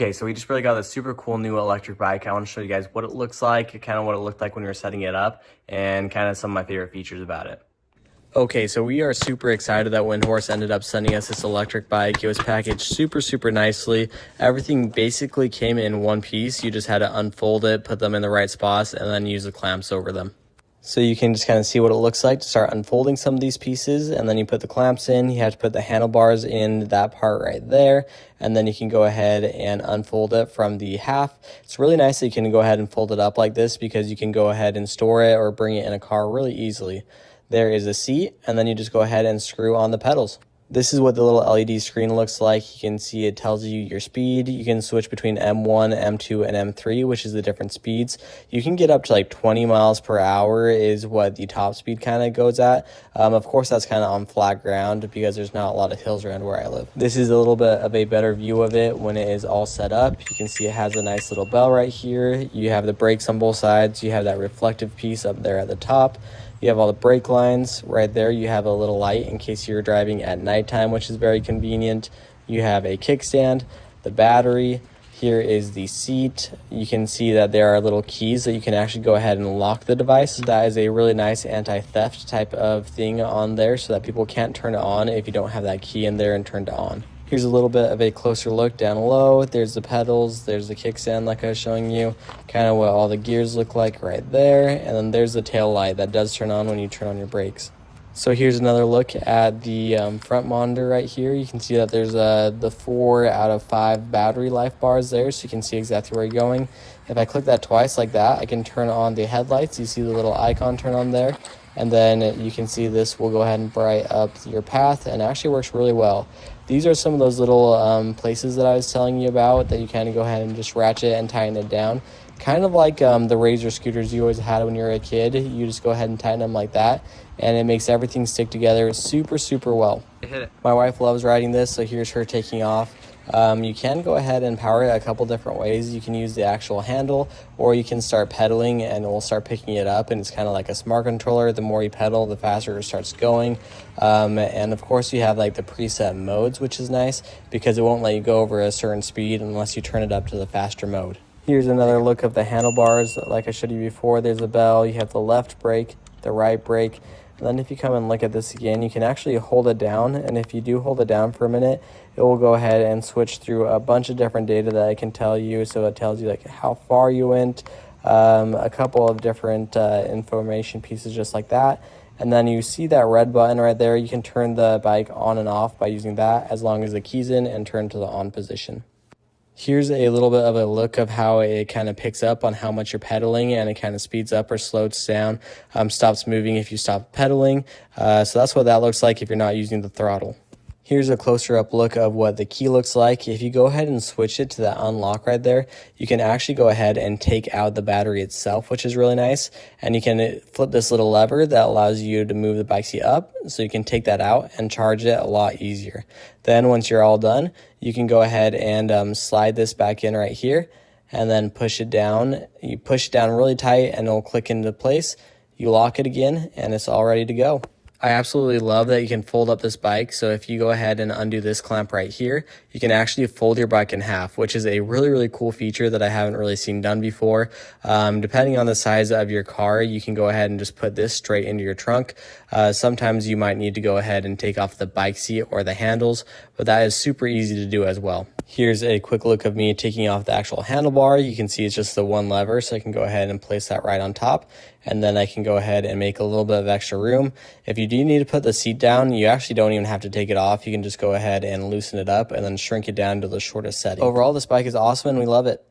Okay, so we just really got this super cool new electric bike. I want to show you guys what it looks like, kind of what it looked like when we were setting it up, and kind of some of my favorite features about it. Okay, so we are super excited that WINDHORSE ended up sending us this electric bike. It was packaged super nicely. Everything basically came in one piece. You just had to unfold it, put them in the right spots, and then use the clamps over them. So you can just kind of see what it looks like to start unfolding some of these pieces, and then you put the clamps in. You have to put the handlebars in that part right there, and then you can go ahead and unfold it from the half. It's really nice that you can go ahead and fold it up like this because you can go ahead and store it or bring it in a car really easily. There is a seat, and then you just go ahead and screw on the pedals. This is what the little LED screen looks like. You can see it tells you your speed. You can switch between M1, M2, and M3, which is the different speeds. You can get up to like 20 miles per hour is what the top speed kind of goes at. Of course, that's kind of on flat ground because there's not a lot of hills around where I live. This is a little bit of a better view of it when it is all set up. You can see it has a nice little bell right here. You have the brakes on both sides. You have that reflective piece up there at the top. You have all the brake lines right there. You have a little light in case you're driving at nighttime, which is very convenient. You have a kickstand, the battery. Here is the seat. You can see that there are little keys that you can actually go ahead and lock the device. That is a really nice anti-theft type of thing on there so that people can't turn it on if you don't have that key in there and turned it on. Here's a little bit of a closer look down low. There's the pedals, there's the kickstand like I was showing you, kind of what all the gears look like right there, and then there's the tail light that does turn on when you turn on your brakes. So here's another look at the front monitor right here. You can see that there's the 4 out of 5 battery life bars there, so you can see exactly where you're going. If I click that twice like that, I can turn on the headlights. You see the little icon turn on there, and then you can see this will go ahead and bright up your path, and it actually works really well. These are some of those little places that I was telling you about that you kind of go ahead and just ratchet and tighten it down. Kind of like the Razor scooters you always had when you were a kid. You just go ahead and tighten them like that, and it makes everything stick together super well. Hit it. My wife loves riding this, so here's her taking off. You can go ahead and power it a couple different ways. You can use the actual handle, or you can start pedaling and it will start picking it up, and it's kind of like a smart controller. The more you pedal, the faster it starts going. And of course you have like the preset modes, which is nice because it won't let you go over a certain speed unless you turn it up to the faster mode. Here's another look of the handlebars. Like I showed you before, there's a bell. You have the left brake, the right brake. And then if you come and look at this again, you can actually hold it down. And if you do hold it down for a minute, it will go ahead and switch through a bunch of different data that I can tell you. So it tells you like how far you went, a couple of different information pieces just like that. And then you see that red button right there. You can turn the bike on and off by using that as long as the key's in and turn to the on position. Here's a little bit of a look of how it kind of picks up on how much you're pedaling, and it kind of speeds up or slows down, stops moving if you stop pedaling. So that's what that looks like if you're not using the throttle. Here's a closer up look of what the key looks like. If you go ahead and switch it to that unlock right there, you can actually go ahead and take out the battery itself, which is really nice. And you can flip this little lever that allows you to move the bike seat up, so you can take that out and charge it a lot easier. Then once you're all done, you can go ahead and slide this back in right here and then push it down. You push it down really tight and it'll click into place. You lock it again and it's all ready to go. I absolutely love that you can fold up this bike. So if you go ahead and undo this clamp right here, you can actually fold your bike in half, which is a really cool feature that I haven't really seen done before. Depending on the size of your car, you can go ahead and just put this straight into your trunk. Sometimes you might need to go ahead and take off the bike seat or the handles, but that is super easy to do as well. Here's a quick look of me taking off the actual handlebar. You can see it's just the one lever, so I can go ahead and place that right on top, and then I can go ahead and make a little bit of extra room. If you do need to put the seat down, you actually don't even have to take it off. You can just go ahead and loosen it up and then shrink it down to the shortest setting. Overall, this bike is awesome and we love it.